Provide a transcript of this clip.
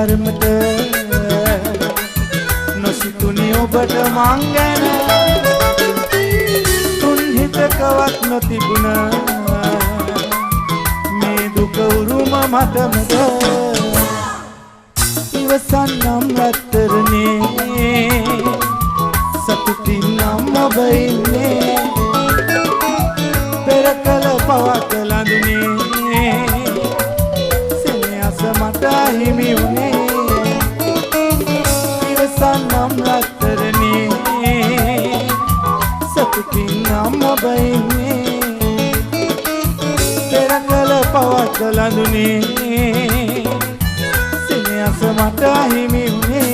තරමට නොසිතුනි ඔබට මං ගැන තුන් හිතකවත් නොතිබුණ මේ දුක උරුම මටමද ඉවසන්නම් රත්තරනේ සතුටින් නම් ඔබ ඉන්නේ පෙර කල පවක් ලඳුනේ සෙනෙහස මට හිමි වුණේ ඉවසන්නම් රත්තරනේ සතුටින් නම් ඔබ ඉන්නේ පෙර කල පවක් ලඳුනේ සෙනෙහස මට හිමි වුණේ